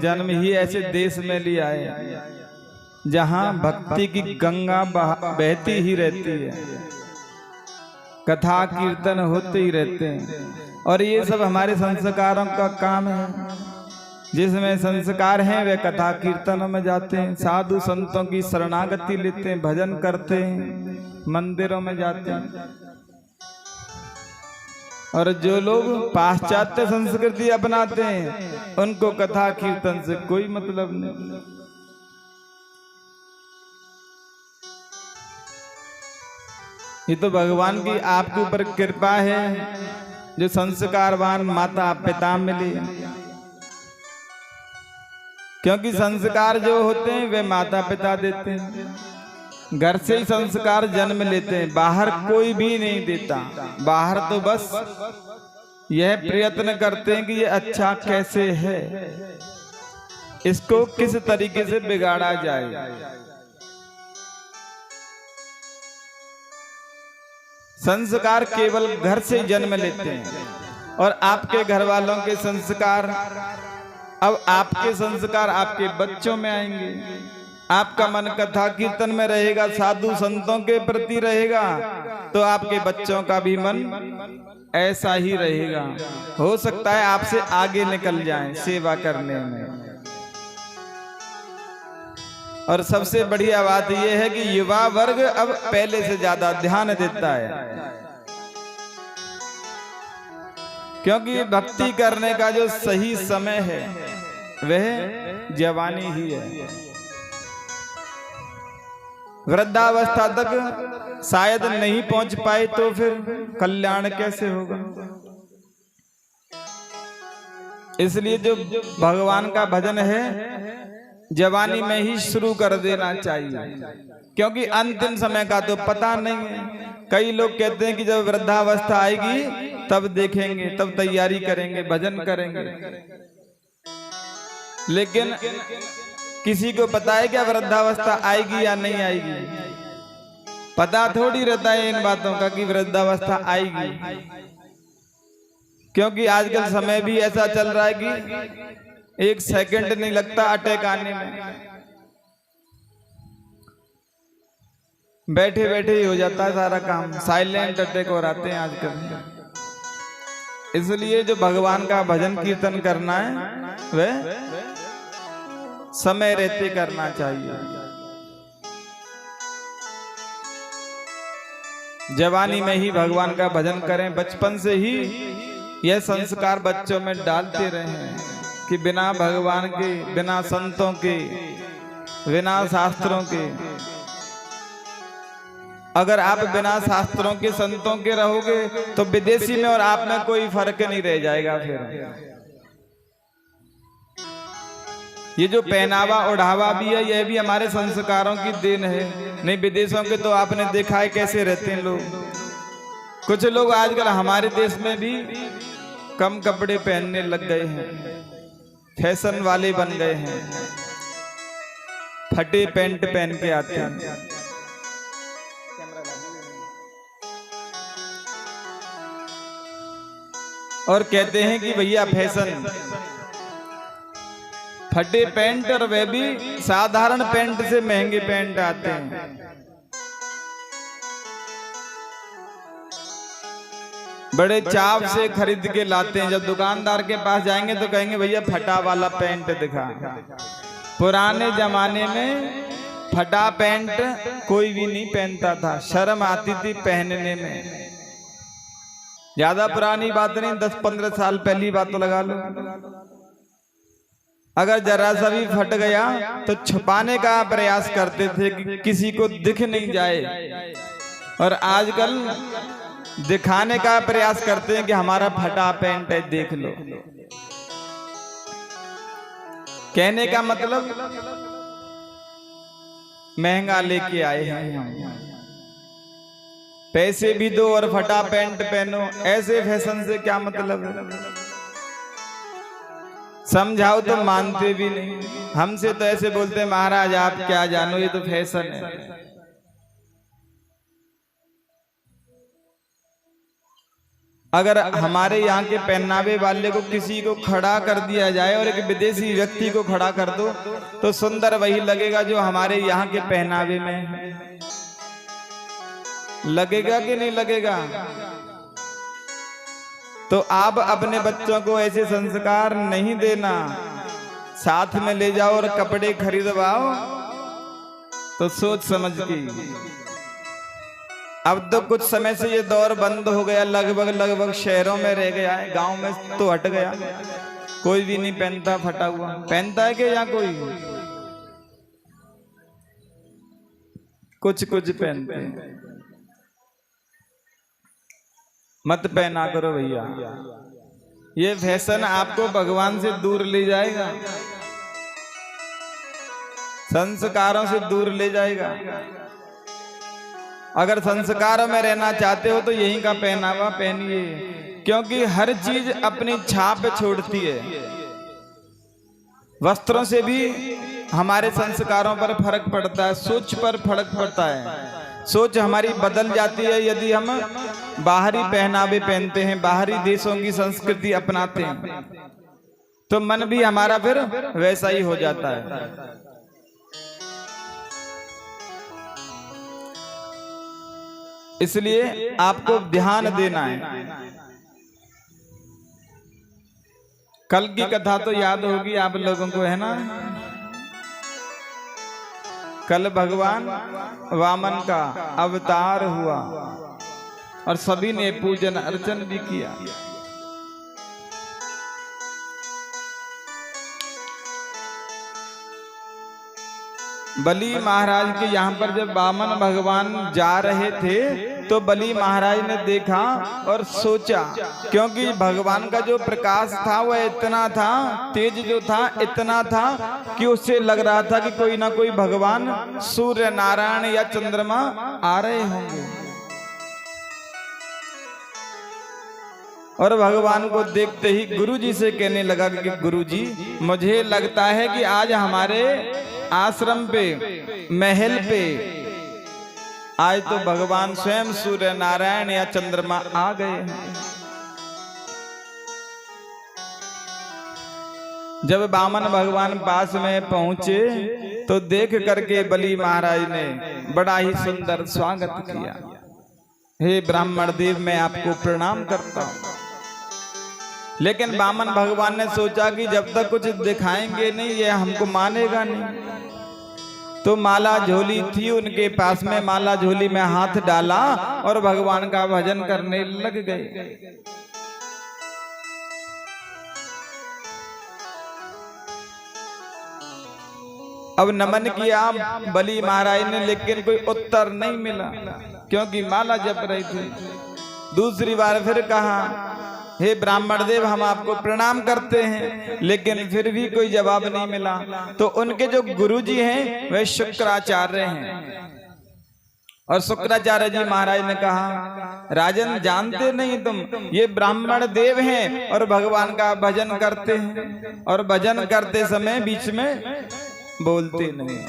जन्म ही ऐसे देश में लिया है जहां भक्ति की गंगा बहती ही रहती है, कथा कीर्तन होते ही रहते हैं। और ये सब हमारे संस्कारों का काम है। जिसमें संस्कार हैं वे कथा कीर्तनों में जाते हैं, साधु संतों की शरणागति लेते हैं, भजन करते हैं, मंदिरों में जाते हैं। और जो लोग पाश्चात्य संस्कृति अपनाते हैं उनको कथा कीर्तन से कोई मतलब नहीं। ये तो भगवान की आपके ऊपर कृपा है जो संस्कारवान माता पिता मिले, क्योंकि संस्कार जो होते हैं वे माता पिता देते हैं। घर से ही संस्कार जन्म लेते हैं, बाहर कोई भी नहीं देता। बाहर तो बस यह प्रयत्न करते हैं कि ये अच्छा कैसे है, इसको किस तरीके से बिगाड़ा जाए। संस्कार केवल घर से जन्म लेते हैं। और आपके घर वालों के संस्कार, अब आपके संस्कार आपके बच्चों में आएंगे। आपका मन कथा कीर्तन में रहेगा, साधु संतों के प्रति रहेगा, तो आपके बच्चों का भी मन ऐसा ही रहेगा। हो सकता है आपसे आगे निकल जाएं सेवा करने में। और सबसे बढ़िया बात यह है कि युवा वर्ग अब पहले से ज्यादा ध्यान देता है, क्योंकि भक्ति करने का जो सही समय है वह जवानी ही है। वृद्धावस्था तक शायद नहीं पहुंच पाए तो फिर कल्याण कैसे होगा। इसलिए जो भगवान का भजन है जवानी में ही शुरू कर देना चाहिए, क्योंकि अंतिम समय का तो पता नहीं है। कई लोग कहते हैं कि जब वृद्धावस्था आएगी तब देखेंगे, तब तैयारी करेंगे, भजन करेंगे। लेकिन किसी को पता है क्या वृद्धावस्था आएगी या नहीं आएगी? पता थोड़ी रहता है इन बातों का कि वृद्धावस्था आएगी, क्योंकि आजकल समय भी ऐसा चल रहा है कि एक सेकंड नहीं लगता अटैक आने में। बैठे बैठे ही हो जाता है सारा काम, साइलेंट अटैक हो जाते हैं आजकल। इसलिए जो भगवान का भजन कीर्तन करना है वह समय रहते करना चाहिए। जवानी में ही भगवान का भजन करें। बचपन से ही यह संस्कार बच्चों में डालते रहें कि बिना भगवान के, बिना संतों के, बिना शास्त्रों के, अगर आप बिना शास्त्रों के संतों के रहोगे तो विदेशी में और आप में कोई फर्क नहीं रह जाएगा। फिर ये जो पहनावा ओढ़ावा भी है यह भी हमारे संस्कारों की देन है। नहीं, विदेशों के तो आपने देखा है कैसे रहते हैं लोग। कुछ लोग आजकल हमारे देश में भी कम कपड़े पहनने लग गए हैं, फैशन वाले बन गए हैं, फटे पैंट पहन के आते हैं। और कहते हैं कि भैया फैशन, फटे पैंट, और वे भी साधारण पैंट से महंगे पैंट आते हैं। बड़े चाव से खरीद के लाते हैं। जब दुकानदार के पास जाएंगे तो कहेंगे भैया फटा वाला पैंट दिखा। पुराने जमाने में फटा पैंट कोई भी नहीं पहनता था, शर्म आती थी पहनने में। ज्यादा पुरानी बात नहीं, 10-15 साल पहली बात तो लगा लो। अगर जरा सा भी फट गया तो छुपाने का प्रयास करते थे कि किसी को दिख नहीं जाए। और आजकल दिखाने का प्रयास करते हैं कि हमारा फटा पैंट है, देख लो। कहने का मतलब महंगा लेके आए हैं हम, पैसे भी दो और फटा पैंट पहनो। ऐसे फैशन से क्या मतलब है? समझाओ तो मानते भी नहीं। हमसे तो ऐसे बोलते हैं महाराज आप क्या जानो, ये तो फैशन है। अगर हमारे यहाँ के पहनावे वाले को किसी को खड़ा कर दिया जाए और एक विदेशी व्यक्ति को खड़ा कर दो तो सुंदर वही लगेगा जो हमारे यहाँ के पहनावे में है। लगेगा कि नहीं लगेगा? तो आप अपने बच्चों को ऐसे संस्कार नहीं देना। साथ में ले जाओ और कपड़े खरीदवाओ तो सोच समझ के। अब तो कुछ समय से ये दौर बंद हो गया, लगभग शहरों में रह गया है, गांव में तो हट गया। कोई भी नहीं पहनता फटा हुआ। पहनता है कि या कोई? कुछ पहनते हैं। मत पहना करो भैया, ये फैशन आपको भगवान से दूर ले जाएगा, संस्कारों से दूर ले जाएगा। अगर संस्कारों में रहना चाहते हो तो यहीं का पहनावा पहनिए, क्योंकि हर चीज अपनी छाप छोड़ती है। वस्त्रों से भी हमारे संस्कारों पर फर्क पड़ता है, सोच पर फर्क पड़ता है। सोच हमारी बदल जाती है यदि हम बाहरी पहनावे पहनते हैं, बाहरी देशों की संस्कृति अपनाते हैं, तो मन भी हमारा फिर वैसा ही हो जाता है। इसलिए आपको ध्यान देना है। कल की कथा तो याद होगी आप लोगों को, है ना? कल भगवान वामन का अवतार हुआ और सभी ने पूजन अर्चन भी किया। बलि महाराज के यहाँ पर जब वामन भगवान जा रहे थे तो बलि महाराज ने देखा और सोचा, क्योंकि भगवान का जो प्रकाश था वह इतना था, तेज जो था इतना था कि उससे लग रहा था कि कोई ना कोई भगवान सूर्य नारायण या चंद्रमा आ रहे होंगे। और भगवान को देखते ही गुरुजी से कहने लगा कि गुरुजी, मुझे लगता है कि आज हमारे आश्रम पे, महल पे आज तो भगवान स्वयं सूर्य नारायण या चंद्रमा आ गए हैं। जब वामन भगवान पास में पहुंचे तो देख करके बलि महाराज ने बड़ा ही सुंदर स्वागत किया। हे ब्राह्मण देव, मैं आपको प्रणाम करता हूं। लेकिन वामन भगवान ने सोचा कि जब तक कुछ दिखाएंगे नहीं ये हमको मानेगा नहीं, तो माला झोली थी उनके पास में, माला झोली में हाथ डाला और भगवान का भजन करने लग गए। अब नमन किया बलि महाराज ने, लेकिन कोई उत्तर नहीं मिला क्योंकि माला जप रही थी। दूसरी बार फिर कहा, हे ब्राह्मण देव, हम आपको प्रणाम करते हैं, लेकिन फिर भी कोई जवाब नहीं मिला। तो उनके जो गुरुजी हैं वह शुक्राचार्य हैं, और शुक्राचार्य जी महाराज ने कहा, राजन जानते नहीं तुम, ये ब्राह्मण देव हैं और भगवान का भजन करते हैं, और भजन करते समय बीच में बोलते नहीं।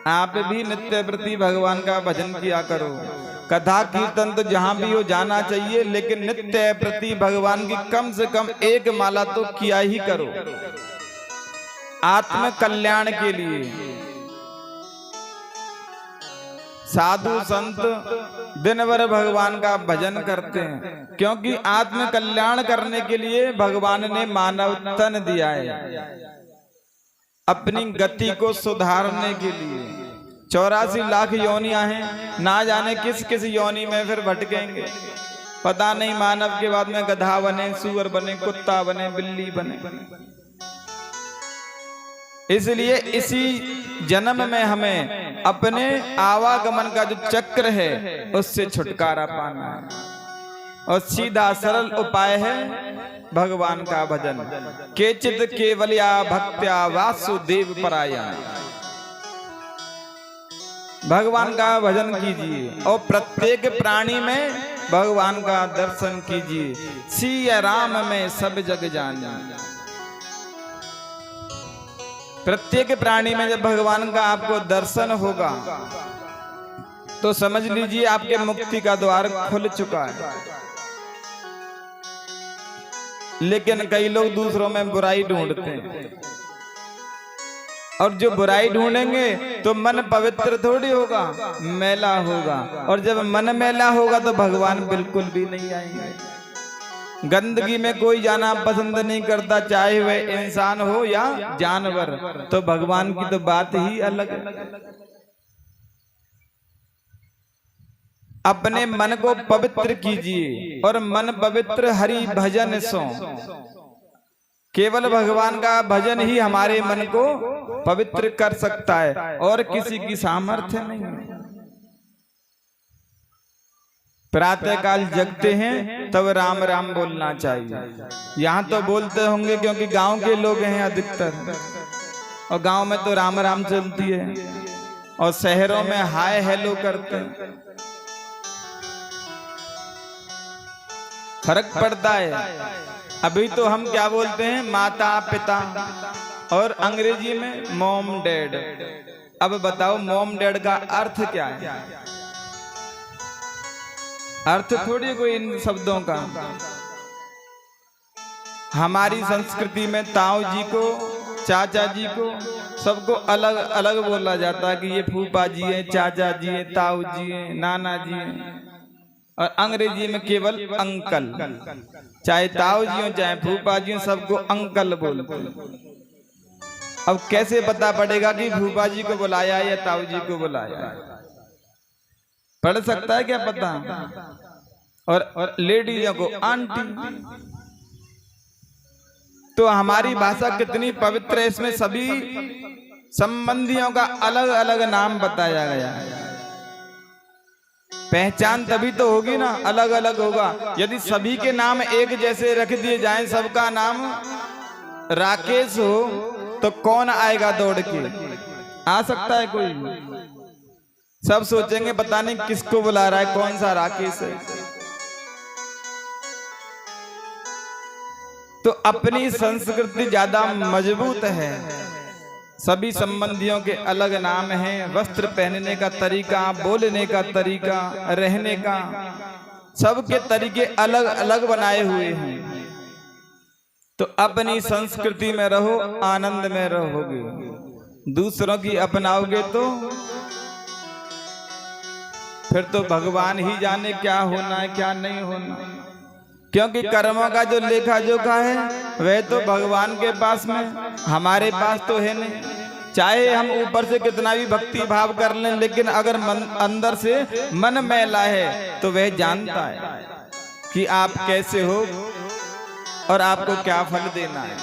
आप भी नित्य प्रति भगवान का भजन किया करो। कथा कीर्तन तो जहां भी हो जाना चाहिए, लेकिन नित्य प्रति भगवान की कम से कम एक माला तो किया ही करो, आत्म कल्याण के लिए। साधु संत दिन भर भगवान का भजन करते हैं, क्योंकि आत्म कल्याण करने के लिए भगवान ने मानव तन दिया है, अपनी गति को सुधारने के लिए। 84 लाख योनियां हैं, ना जाने किस किस योनि में फिर भटकेंगे, पता नहीं। मानव के बाद में गधा बने, सुअर बने, कुत्ता बने, बिल्ली बने। इसलिए इसी जन्म में हमें अपने आवागमन का जो चक्र है उससे छुटकारा पाना है, और सीधा सरल उपाय है भगवान का भजन। केचित केवल्या भक्त्या वासुदेव पराया। भगवान का भजन कीजिए और प्रत्येक प्राणी में भगवान का दर्शन कीजिए। सिया राम में सब जग जाना। प्रत्येक प्राणी में जब भगवान का आपको दर्शन होगा तो समझ लीजिए आपके मुक्ति का द्वार खुल चुका है। लेकिन कई लोग दूसरों में बुराई ढूंढते हैं, और जो बुराई ढूंढेंगे तो मन पवित्र थोड़ी होगा, मैला होगा। और जब मन मैला होगा तो भगवान बिल्कुल भी नहीं आएंगे। गंदगी में कोई जाना पसंद नहीं करता, चाहे वह इंसान हो या जानवर। तो भगवान की तो बात ही अलग है। अपने मन को पवित्र कीजिए, और मन पवित्र हरि भजन सो। केवल भगवान का भजन ही हमारे मन को पवित्र कर सकता है, और किसी की सामर्थ्य नहीं है। प्रातः काल जगते हैं तब राम राम बोलना चाहिए। यहाँ तो बोलते होंगे क्योंकि गांव के लोग हैं अधिकतर, और गांव में तो राम राम चलती है, और शहरों में हाय हेलो करते हैं। फर्क पड़ता है। अभी तो हम क्या बोलते हैं, माता पिता, और अंग्रेजी में मॉम डैड। अब बताओ मॉम डैड का अर्थ क्या है? अर्थ थोड़ी कोई इन शब्दों का। हमारी संस्कृति में ताऊ जी को, चाचा जी को, सबको अलग अलग बोला जाता है कि ये फूफा जी है, चाचा जी है, ताऊ जी है, नाना जी है। और अंग्रेजी में केवल अंकल, चाहे ताऊ जी हो चाहे फूफा जी हो, सबको अंकल बोलते हैं। अब कैसे पता पड़ेगा कि फूफा जी को बुलाया या ताऊ जी को बुलाया? पढ़ सकता है क्या पता? और लेडीजों को आंटी। तो हमारी भाषा कितनी पवित्र है, इसमें सभी संबंधियों का अलग अलग नाम बताया गया है। पहचान तभी तो होगी ना, अलग अलग होगा। यदि सभी के नाम एक जैसे रख दिए जाएं, सबका नाम राकेश हो, तो कौन आएगा दौड़ के? आ सकता है कोई? सब सोचेंगे पता नहीं किसको बुला रहा है, कौन सा राकेश है। तो अपनी संस्कृति ज्यादा मजबूत है। सभी संबंधियों के अलग नाम हैं, वस्त्र पहनने का तरीका, बोलने का तरीका, रहने का, सबके तरीके अलग अलग बनाए हुए हैं। तो अपनी संस्कृति में रहो, आनंद में रहोगे। दूसरों की अपनाओगे तो फिर तो भगवान ही जाने क्या होना है क्या नहीं होना। क्योंकि कर्मों का जो लेखा जोखा है वह तो भगवान के पास में, हमारे पास तो है नहीं। चाहे हम ऊपर से कितना भी भक्ति भाव कर लें, लेकिन अगर अंदर से मन मैला है तो वह जानता है कि आप कैसे हो और आपको क्या फल देना है।